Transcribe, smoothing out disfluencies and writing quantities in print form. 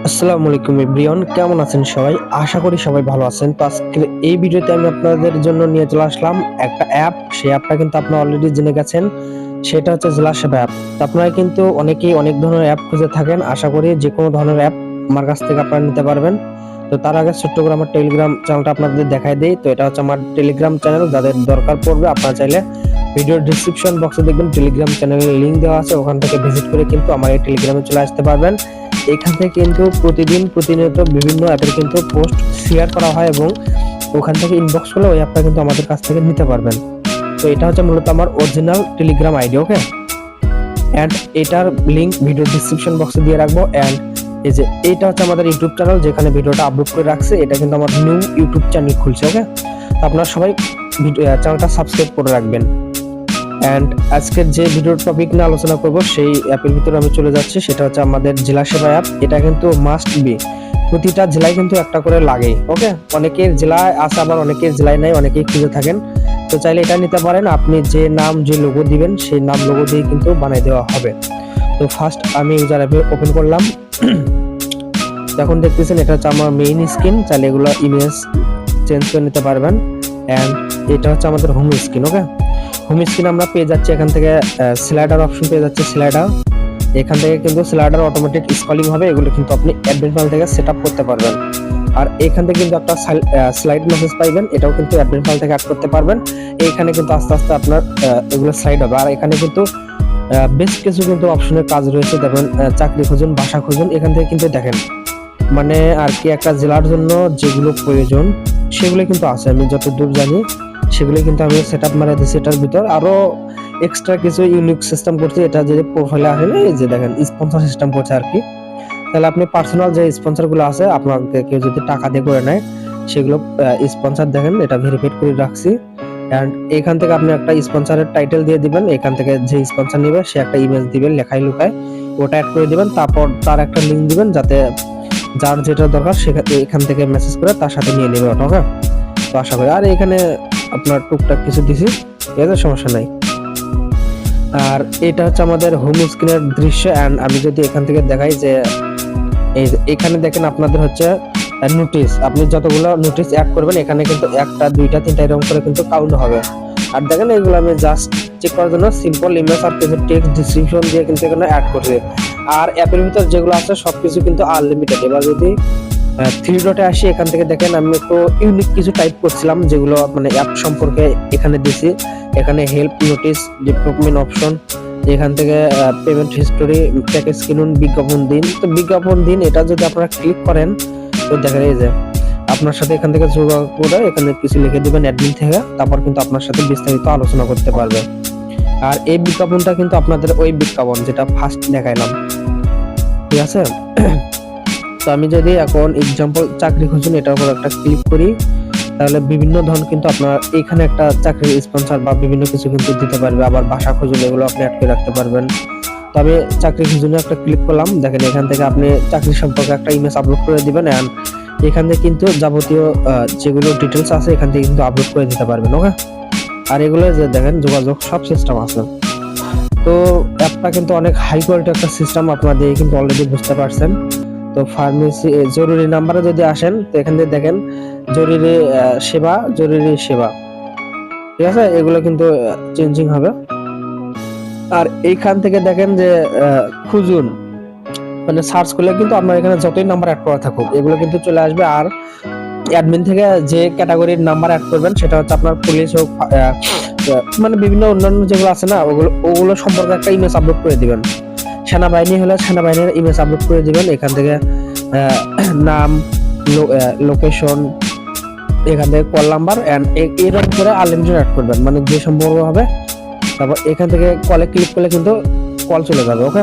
আসসালামু আলাইকুম এভরিওয়ান, কেমন আছেন সবাই? আশা করি সবাই ভালো আছেন। তো আজকের এই ভিডিওতে আমি আপনাদের জন্য নিয়ে চলে আসলাম একটা অ্যাপ। সেই অ্যাপটা কিন্তু আপনারা অলরেডি জেনে গেছেন, সেটা হচ্ছে জেলা সেবা অ্যাপ। তো আপনারা কিন্তু অনেকেই অনেক ধরনের অ্যাপ খুঁজে থাকেন। আশা করি যে কোনো ধরনের অ্যাপ আমার কাছ থেকে আপনারা নিতে পারবেন। তো তার আগে ছোট্ট করে আমার টেলিগ্রাম চ্যানেলটা আপনাদের দেখাই দেই। তো এটা হচ্ছে আমার টেলিগ্রাম চ্যানেল, যাদের দরকার পড়বে আপনারা চাইলে ভিডিওর ডিসক্রিপশন বক্সে দেখবেন টেলিগ্রাম চ্যানেলের লিঙ্ক দেওয়া আছে, ওখান থেকে ভিজিট করে কিন্তু আমার এই টেলিগ্রামে চলে আসতে পারবেন। এখান থেকে কিন্তু প্রতিনিয়ত বিভিন্ন অ্যাপের কিন্তু পোস্ট শেয়ার করা হয় এবং ওখান থেকে ইনবক্স করলে ওই অ্যাপটা কিন্তু আমাদের কাছ থেকে নিতে পারবেন। তো এটা হচ্ছে মূলত আমার original Telegram ID, okay. And এটার লিঙ্ক ভিডিও ডিসক্রিপশন বক্সে দিয়ে রাখবো। অ্যান্ড এই যে এটা হচ্ছে আমাদের ইউটিউব চ্যানেল, যেখানে ভিডিওটা আপলোড করে রাখছে। এটা কিন্তু আমার নিউ ইউটিউব চ্যানেল খুলছে, ওকে। আপনারা সবাই চ্যানেলটা সাবস্ক্রাইব করে রাখবেন। অ্যান্ড আজকের যে ভিডিওর টপিক নিয়ে আলোচনা করব সেই অ্যাপের ভিতরে আমি চলে যাচ্ছি, সেটা হচ্ছে আমাদের জেলা সেবা অ্যাপ। এটা কিন্তু মাস্ট বি, প্রতিটা জেলায় কিন্তু একটা করে লাগে, ওকে। অনেকের জেলায় আছে, আবার অনেকের জেলায় নাই, অনেকেই খুঁজে থাকেন। তো চাইলে এটা নিতে পারেন। আপনি যে নাম যে লোগো দিবেন সেই নাম লোগো দিয়ে কিন্তু বানিয়ে দেওয়া হবে। তো ফার্স্ট আমি ইউজার অ্যাপে ওপেন করলাম। এখন দেখতেছেন এটা হচ্ছে আমার মেইন স্ক্রিন। চাইলে এগুলো ইমেজ চেঞ্জ করে নিতে পারবেন। অ্যান্ড এটা হচ্ছে আমাদের হোম স্ক্রিন, ওকে। হোম স্ক্রিন আমরা পেয়ে যাচ্ছি এখান থেকে স্লাইডার অপশন পেয়ে যাচ্ছে। স্লাইডার এখান থেকে কিন্তু স্লাইডার অটোমেটিক স্ক্রলিং হবে, এগুলো কিন্তু আপনি অ্যাডমিন ফাইল থেকে সেট আপ করতে পারবেন। আর এখান থেকে কিন্তু একটা স্লাইড মেসেজ পাইবেন, এটাও কিন্তু অ্যাডমিন ফাইল থেকে অ্যাড করতে পারবেন। এইখানে কিন্তু আস্তে আস্তে আপনার এগুলো স্লাইড হবে। আর এখানে কিন্তু বেশ কিছু কিন্তু অপশনের কাজ রয়েছে, যেমন চাকরি খুঁজুন, বাসা খুঁজুন। এখান থেকে কিন্তু দেখেন মানে আর কি একটা জেলার জন্য যেগুলো প্রয়োজন সেগুলো কিন্তু আছে। আমি যতদূর জানি সেগুলো কিন্তু আমি সেট আপ মারা দিচ্ছি। এটার ভিতর আরো এক্সট্রা কিছু ইউনিক সিস্টেম করছি। এটা যদি প্রোফাইলে আসে না, এই যে দেখেন স্পন্সর সিস্টেম করছে আর কি। তাহলে আপনি পার্সোনাল যে স্পন্সর গুলো আছে, আপনাকে কেউ যদি টাকা দিয়ে করে নেয়, সেগুলো স্পন্সর দেখেন এটা ভেরিফাইড করে রাখছি। এন্ড এখান থেকে আপনি একটা স্পন্সরের টাইটেল দিয়ে দিবেন। এখান থেকে যে স্পন্সর নেবে সে একটা ইমেজ দিবেন লেখায় লুকায়, ওটা অ্যাড করে দিবেন। তারপর তার একটা লিঙ্ক দিবেন, যাতে যার যেটা দরকার এখান থেকে মেসেজ করে তার সাথে নিয়ে নেবে ওটা, ওকে। তো আশা করি। আর এখানে আপনার টুকটাক কিছু দিছি, ঠিক আছে, সমস্যা নাই। আর এটা হচ্ছে আমাদের হোম স্ক্রিনের দৃশ্য। অ্যান্ড আমি যদি এখান থেকে দেখাই যে এই এখানে দেখেন আপনাদের হচ্ছে নোটিশ, আপনি যতগুলো নোটিশ অ্যাড করবেন এখানে কিন্তু একটা দুইটা তিনটা এরকম করে কিন্তু কাউন্ট হবে। আর দেখেন এগুলো আমি জাস্ট চেক করার জন্য সিম্পল ইমেজ আর কিছু টেক্সট ডিসক্রিপশন দিয়ে কিন্তু এখানে অ্যাড করছি। আর অ্যাপের ভিতর যেগুলো আছে সবকিছু কিন্তু আনলিমিটেড। এবার যদি থ্রি ডটে আসি, এখান থেকে দেখেন আমি একটু ইউনিক কিছু টাইপ করছিলাম, যেগুলো মানে অ্যাপ সম্পর্কে এখানে দিছি। এখানে হেল্প, নোটিস, ডেভেলপমেন্ট অপশন, এখান থেকে পেমেন্ট হিস্টোরি, প্যাকেজ কিনুন, বিজ্ঞাপন দিন। তো বিজ্ঞাপন দিন এটা যদি আপনারা ক্লিক করেন, তো দেখেন এই যে আপনার সাথে এখান থেকে যোগাযোগ করে এখানে কিছু লিখে দিবেন অ্যাডমিন থেকে, তারপর কিন্তু আপনার সাথে বিস্তারিত আলোচনা করতে পারবে। আর এই বিজ্ঞাপনটা কিন্তু আপনাদের ওই বিজ্ঞাপন যেটা ফার্স্ট দেখাইলাম, ঠিক আছে। তো আমি যদি এখন এক্সাম্পল চাকরি খুঁজুন এটার উপর একটা ক্লিক করি, তাহলে বিভিন্ন ধরনের কিন্তু আপনার এখানে একটা চাকরির স্পন্সর বা বিভিন্ন কিছু কিন্তু দিতে পারবে। আবার বাসা খুঁজুন এগুলো আপনি অ্যাড করে রাখতে পারবেন। তো আমি চাকরি খুঁজুনে একটা ক্লিক করলাম, দেখেন এখান থেকে আপনি চাকরি সম্পর্কে একটা ইমেজ আপলোড করে দিবেন। অ্যান্ড এখান থেকে কিন্তু যাবতীয় যেগুলো ডিটেলস আছে এখান থেকে কিন্তু আপলোড করে দিতে পারবেন, ওকে। আর এগুলো যে দেখেন যোগাযোগ সব সিস্টেম আছে। তো অ্যাপটা কিন্তু অনেক হাই কোয়ালিটি একটা সিস্টেম, আপনারা দিয়ে কিন্তু অলরেডি বুঝতে পারছেন। তো ফার্মেসি জরুরি নাম্বারে যদি আসেন, তো এখান থেকে দেখেন জরুরি সেবা, ঠিক আছে, এগুলো কিন্তু চেঞ্জিং হবে। আর এইখান থেকে দেখেন যে খুঁজুন, মানে সার্চ করলে কিন্তু আপনার এখানে যতই নাম্বার অ্যাড করা থাকুক এগুলো কিন্তু চলে আসবে। আর অ্যাডমিন থেকে যে ক্যাটাগরির নাম্বার অ্যাড করবেন সেটা হচ্ছে আপনার পুলিশ হোক, মানে বিভিন্ন অন্যান্য যেগুলো আছে না, ওগুলো সম্পর্কে একটা ইমেজ আপলোড করে দিবেন। সেনাবাহিনী হলে সেনাবাহিনীর ইমেজ আপলোড করে দিবেন। এখান থেকে নাম, লোকেশন, এখান থেকে কল নাম্বার, এন্ড এরকম করে আনলিমিটেড অ্যাড করবেন, মানে যে সম্পর্ক হবে। তারপর এখান থেকে কলে ক্লিক করলে কিন্তু কল চলে যাবে, ওকে।